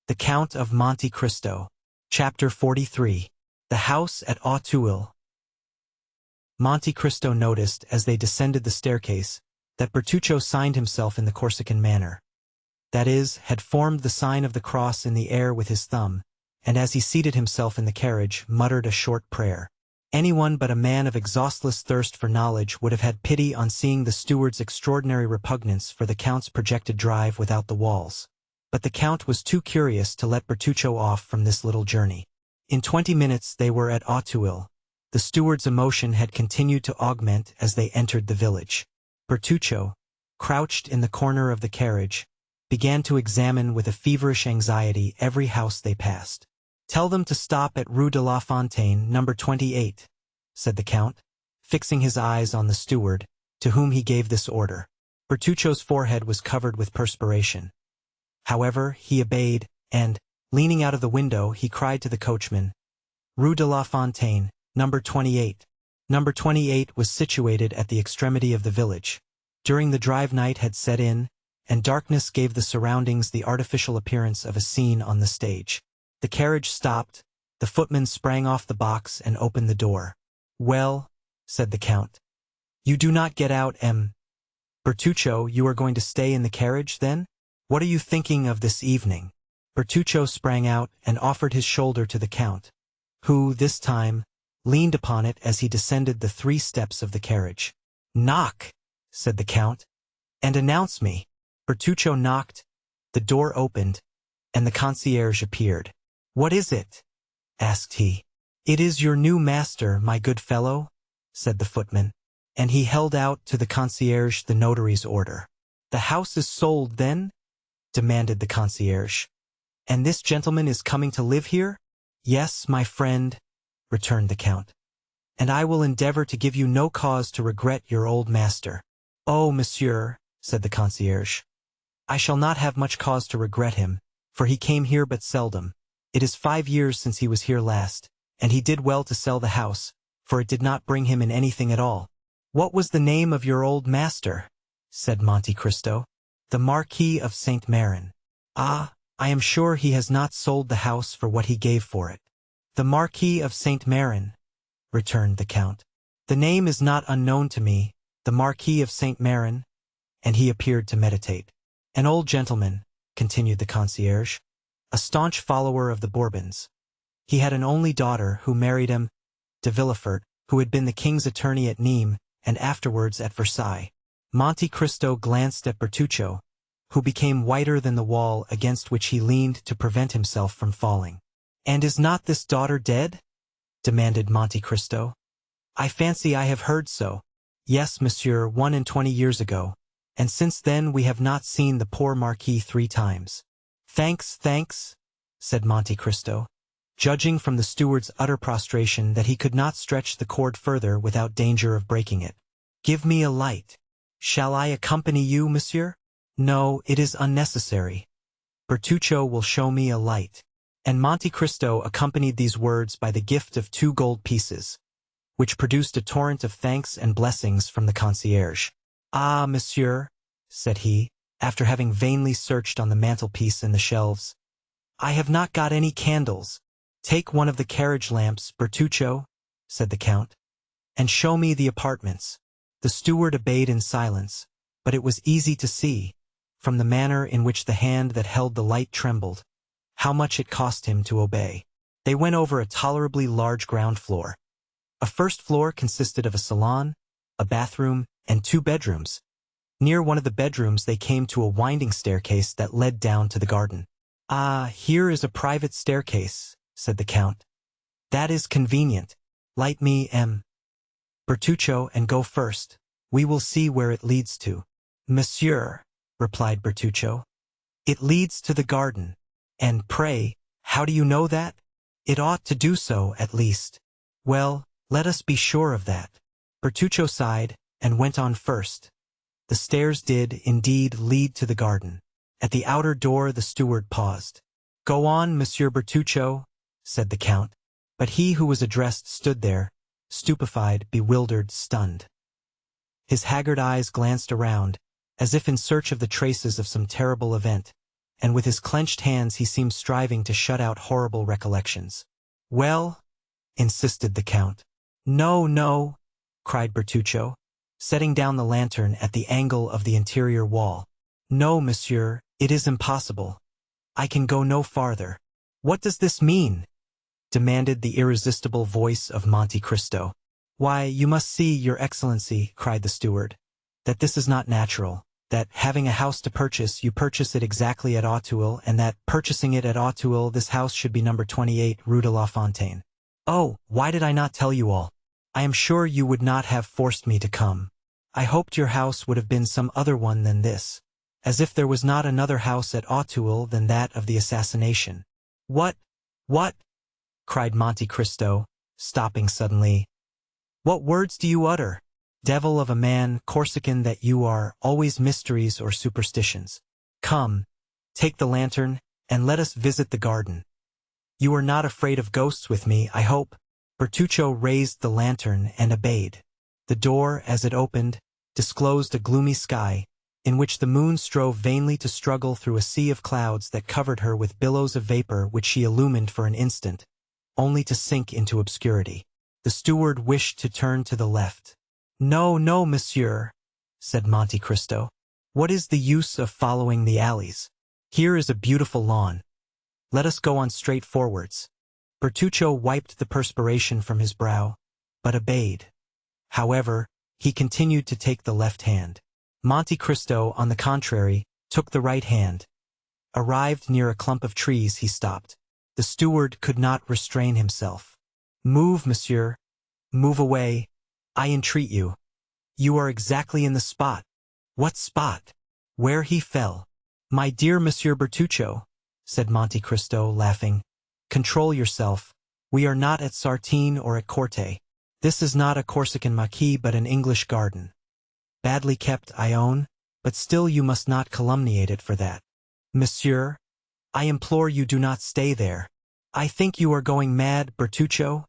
The Count of Monte Cristo. Chapter 43. The House at Auteuil. Monte Cristo noticed, as they descended the staircase, that Bertuccio signed himself in the Corsican manner. That is, had formed the sign of the cross in the air with his thumb, and as he seated himself in the carriage, muttered a short prayer. Anyone but a man of exhaustless thirst for knowledge would have had pity on seeing the steward's extraordinary repugnance for the Count's projected drive without the walls. But the Count was too curious to let Bertuccio off from this little journey. In 20 minutes they were at Auteuil. The steward's emotion had continued to augment as they entered the village. Bertuccio, crouched in the corner of the carriage, began to examine with a feverish anxiety every house they passed. "Tell them to stop at Rue de la Fontaine, number 28, said the Count, fixing his eyes on the steward, to whom he gave this order. Bertuccio's forehead was covered with perspiration. However, he obeyed, and, leaning out of the window, he cried to the coachman, "Rue de la Fontaine, number 28. Number 28 was situated at the extremity of the village. During the drive night had set in, and darkness gave the surroundings the artificial appearance of a scene on the stage. The carriage stopped, the footman sprang off the box and opened the door. "Well," said the Count, "you do not get out, M. Bertuccio, you are going to stay in the carriage, then? What are you thinking of this evening?" Bertuccio sprang out and offered his shoulder to the Count, who, this time, leaned upon it as he descended the 3 steps of the carriage. "Knock," said the Count, "and announce me." Bertuccio knocked, the door opened, and the concierge appeared. "What is it?" asked he. "It is your new master, my good fellow," said the footman, and he held out to the concierge the notary's order. "The house is sold, then?" demanded the concierge. "And this gentleman is coming to live here?" "Yes, my friend," returned the Count, "and I will endeavor to give you no cause to regret your old master." "Oh, monsieur," said the concierge, "I shall not have much cause to regret him, for he came here but seldom. It is 5 years since he was here last, and he did well to sell the house, for it did not bring him in anything at all." "What was the name of your old master?" said Monte Cristo. "The Marquis of Saint Méran." "Ah, I am sure he has not sold the house for what he gave for it." "The Marquis of Saint Méran," returned the Count. "The name is not unknown to me, the Marquis of Saint Méran," and he appeared to meditate. "An old gentleman," continued the concierge, "a staunch follower of the Bourbons. He had an only daughter who married him, de Villefort, who had been the king's attorney at Nîmes and afterwards at Versailles." Monte Cristo glanced at Bertuccio, who became whiter than the wall against which he leaned to prevent himself from falling. "And is not this daughter dead?" demanded Monte Cristo. "I fancy I have heard so." "Yes, monsieur, 21 years ago, and since then we have not seen the poor Marquis 3 times. "Thanks, thanks," said Monte Cristo, judging from the steward's utter prostration that he could not stretch the cord further without danger of breaking it. "Give me a light." "Shall I accompany you, monsieur?" "No, it is unnecessary. Bertuccio will show me a light." And Monte Cristo accompanied these words by the gift of 2 gold pieces, which produced a torrent of thanks and blessings from the concierge. "Ah, monsieur," said he, after having vainly searched on the mantelpiece and the shelves, "I have not got any candles." "Take one of the carriage lamps, Bertuccio," said the Count, "and show me the apartments." The steward obeyed in silence, but it was easy to see, from the manner in which the hand that held the light trembled, how much it cost him to obey. They went over a tolerably large ground floor. A first floor consisted of a salon, a bathroom, and 2 bedrooms. Near one of the bedrooms they came to a winding staircase that led down to the garden. "Ah, here is a private staircase," said the Count. "That is convenient. Light me, M. Bertuccio, and go first. We will see where it leads to." "Monsieur," replied Bertuccio, "it leads to the garden." "And pray, how do you know that?" "It ought to do so, at least." "Well, let us be sure of that." Bertuccio sighed, and went on first. The stairs did, indeed, lead to the garden. At the outer door the steward paused. "Go on, Monsieur Bertuccio," said the Count, but he who was addressed stood there, stupefied, bewildered, stunned. His haggard eyes glanced around, as if in search of the traces of some terrible event, and with his clenched hands he seemed striving to shut out horrible recollections. "Well?" insisted the Count. "No, no," cried Bertuccio, setting down the lantern at the angle of the interior wall. "No, monsieur, it is impossible. I can go no farther." "What does this mean?" demanded the irresistible voice of Monte Cristo. "Why, you must see, your excellency," cried the steward, "that this is not natural, that, having a house to purchase, you purchase it exactly at Auteuil, and that, purchasing it at Auteuil, this house should be number 28, Rue de la Fontaine. Oh, why did I not tell you all? I am sure you would not have forced me to come. I hoped your house would have been some other one than this, as if there was not another house at Auteuil than that of the assassination." "What? What?" cried Monte Cristo, stopping suddenly. "What words do you utter? Devil of a man, Corsican that you are, always mysteries or superstitions. Come, take the lantern, and let us visit the garden. You are not afraid of ghosts with me, I hope?" Bertuccio raised the lantern and obeyed. The door, as it opened, disclosed a gloomy sky, in which the moon strove vainly to struggle through a sea of clouds that covered her with billows of vapor which she illumined for an instant, only to sink into obscurity. The steward wished to turn to the left. "No, no, monsieur," said Monte Cristo. "What is the use of following the alleys? Here is a beautiful lawn. Let us go on straight forwards." Bertuccio wiped the perspiration from his brow, but obeyed. However, he continued to take the left hand. Monte Cristo, on the contrary, took the right hand. Arrived near a clump of trees, he stopped. The steward could not restrain himself. "Move, monsieur. Move away, I entreat you. You are exactly in the spot." "What spot?" "Where he fell." "My dear Monsieur Bertuccio," said Monte Cristo, laughing, "control yourself. We are not at Sartine or at Corte. This is not a Corsican maquis but an English garden. Badly kept, I own, but still you must not calumniate it for that. Monsieur, I implore you, do not stay there." "I think you are going mad, Bertuccio,"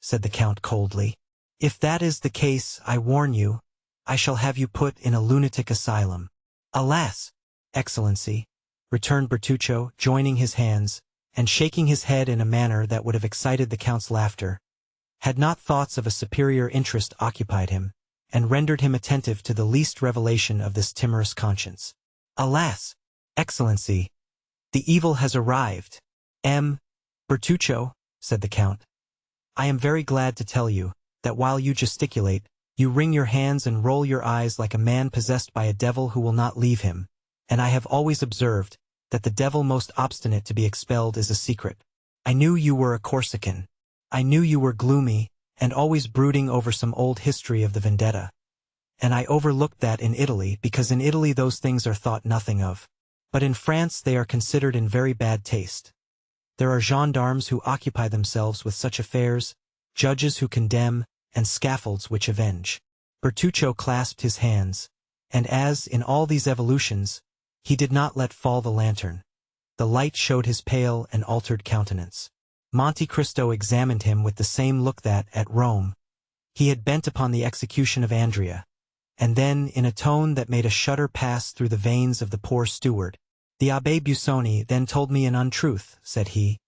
said the Count coldly. "If that is the case, I warn you, I shall have you put in a lunatic asylum." "Alas, excellency," returned Bertuccio, joining his hands, and shaking his head in a manner that would have excited the Count's laughter, had not thoughts of a superior interest occupied him, and rendered him attentive to the least revelation of this timorous conscience. "Alas, excellency, the evil has arrived." Bertuccio," said the Count, "I am very glad to tell you, that while you gesticulate, you wring your hands and roll your eyes like a man possessed by a devil who will not leave him, and I have always observed that the devil most obstinate to be expelled is a secret. I knew you were a Corsican. I knew you were gloomy, and always brooding over some old history of the vendetta. And I overlooked that in Italy, because in Italy those things are thought nothing of. But in France they are considered in very bad taste. There are gendarmes who occupy themselves with such affairs, judges who condemn, and scaffolds which avenge." Bertuccio clasped his hands, and as, in all these evolutions, he did not let fall the lantern, the light showed his pale and altered countenance. Monte Cristo examined him with the same look that, at Rome, he had bent upon the execution of Andrea, and then, in a tone that made a shudder pass through the veins of the poor steward, "The Abbé Busoni then told me an untruth," said he,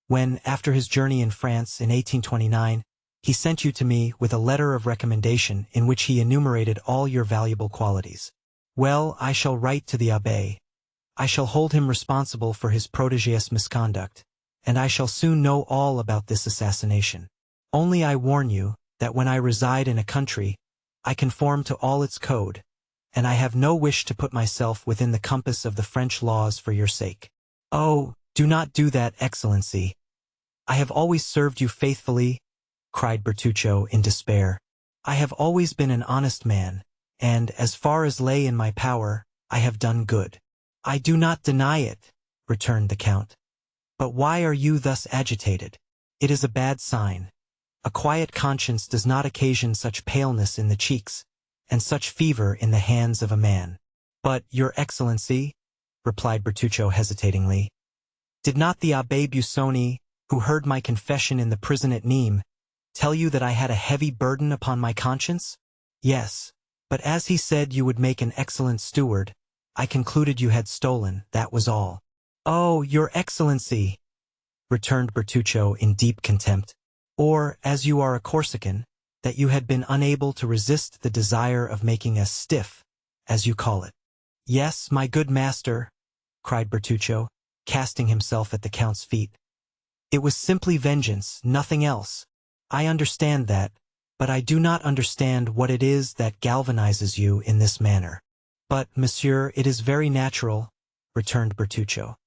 "when, after his journey in France in 1829, he sent you to me with a letter of recommendation in which he enumerated all your valuable qualities. Well, I shall write to the abbé. I shall hold him responsible for his protégé's misconduct, and I shall soon know all about this assassination. Only I warn you that when I reside in a country, I conform to all its code, and I have no wish to put myself within the compass of the French laws for your sake." "Oh, do not do that, excellency. I have always served you faithfully," cried Bertuccio in despair. "I have always been an honest man, and, as far as lay in my power, I have done good." "I do not deny it," returned the Count. "But why are you thus agitated? It is a bad sign. A quiet conscience does not occasion such paleness in the cheeks, and such fever in the hands of a man." "But, your excellency," replied Bertuccio hesitatingly, "did not the Abbé Busoni, who heard my confession in the prison at Nîmes, tell you that I had a heavy burden upon my conscience?" "Yes, but as he said you would make an excellent steward, I concluded you had stolen, that was all." "Oh, your Excellency," returned Bertuccio in deep contempt. "Or, as you are a Corsican, that you had been unable to resist the desire of making us stiff, as you call it." "Yes, my good master," cried Bertuccio, casting himself at the Count's feet. "It was simply vengeance, nothing else. I understand that, but I do not understand what it is that galvanizes you in this manner." "But, monsieur, it is very natural," returned Bertuccio,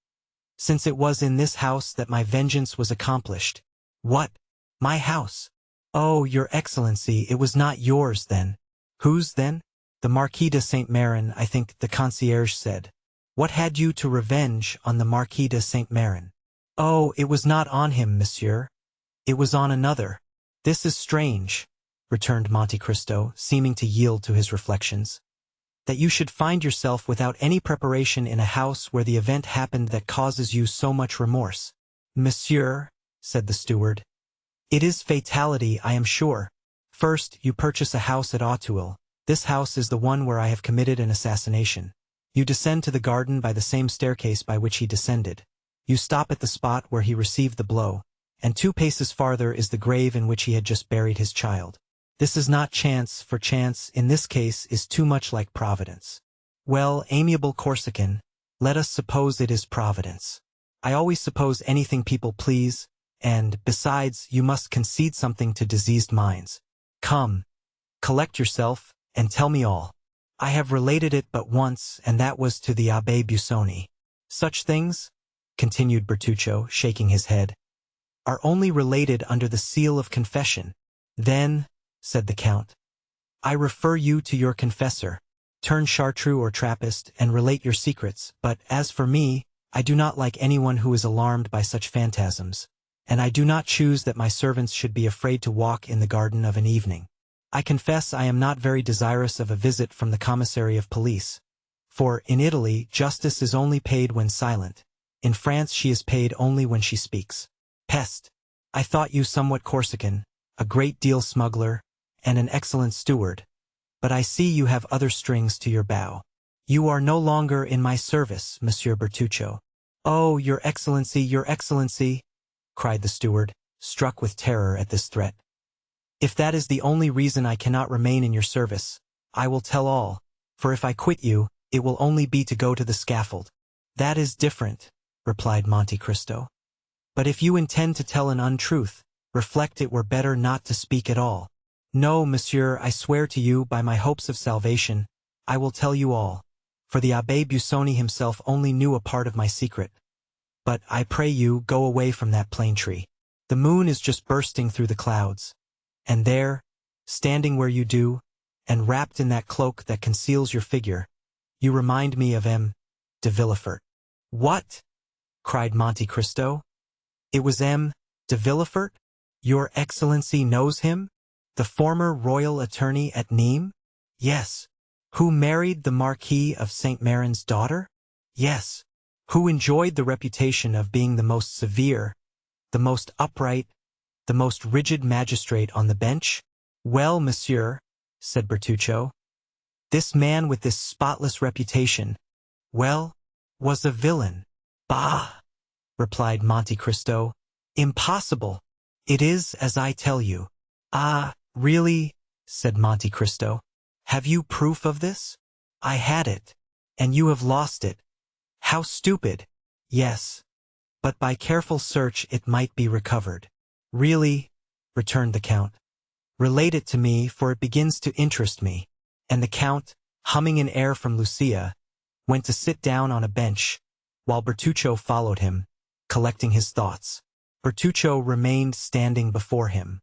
"since it was in this house that my vengeance was accomplished." "What? My house?" "Oh, your Excellency, it was not yours, then." "Whose, then?" "The Marquis de Saint-Méran, I think the concierge said." "What had you to revenge on the Marquis de Saint-Méran?" "Oh, it was not on him, monsieur. It was on another." "This is strange," returned Monte Cristo, seeming to yield to his reflections, "that you should find yourself without any preparation in a house where the event happened that causes you so much remorse." "Monsieur," said the steward, "it is fatality, I am sure. First, you purchase a house at Auteuil. This house is the one where I have committed an assassination. You descend to the garden by the same staircase by which he descended. You stop at the spot where he received the blow, and 2 paces farther is the grave in which he had just buried his child. This is not chance, for chance, in this case, is too much like Providence." "Well, amiable Corsican, let us suppose it is Providence. I always suppose anything people please, and, besides, you must concede something to diseased minds. Come, collect yourself, and tell me all." "I have related it but once, and that was to the Abbé Busoni. Such things," continued Bertuccio, shaking his head, "are only related under the seal of confession." "Then," said the Count, "I refer you to your confessor. Turn chartreux or Trappist and relate your secrets, but, as for me, I do not like anyone who is alarmed by such phantasms, and I do not choose that my servants should be afraid to walk in the garden of an evening. I confess I am not very desirous of a visit from the commissary of police, for, in Italy, justice is only paid when silent. In France she is paid only when she speaks. Peste! I thought you somewhat Corsican, a great deal smuggler, and an excellent steward, but I see you have other strings to your bow. You are no longer in my service, Monsieur Bertuccio." "Oh, your Excellency," cried the steward, struck with terror at this threat. "If that is the only reason I cannot remain in your service, I will tell all, for if I quit you, it will only be to go to the scaffold." "That is different," replied Monte Cristo. "But if you intend to tell an untruth, reflect it were better not to speak at all." "No, monsieur, I swear to you, by my hopes of salvation, I will tell you all, for the Abbé Busoni himself only knew a part of my secret. But, I pray you, go away from that plane tree. The moon is just bursting through the clouds, and there, standing where you do, and wrapped in that cloak that conceals your figure, you remind me of M. de Villefort." "What?" cried Monte Cristo. "It was M. de Villefort? Your Excellency knows him? The former royal attorney at Nîmes?" "Yes." "Who married the Marquis of Saint-Méran's daughter?" "Yes." "Who enjoyed the reputation of being the most severe, the most upright, the most rigid magistrate on the bench?" "Well, monsieur," said Bertuccio, "this man with this spotless reputation, well, was a villain." "Bah!" replied Monte Cristo. "Impossible! It is as I tell you." "Ah, really?" said Monte Cristo. "Have you proof of this?" "I had it." "And you have lost it. How stupid!" "Yes, but by careful search it might be recovered." "Really?" returned the Count. "Relate it to me, for it begins to interest me." And the Count, humming an air from Lucia, went to sit down on a bench, while Bertuccio followed him, collecting his thoughts. Bertuccio remained standing before him.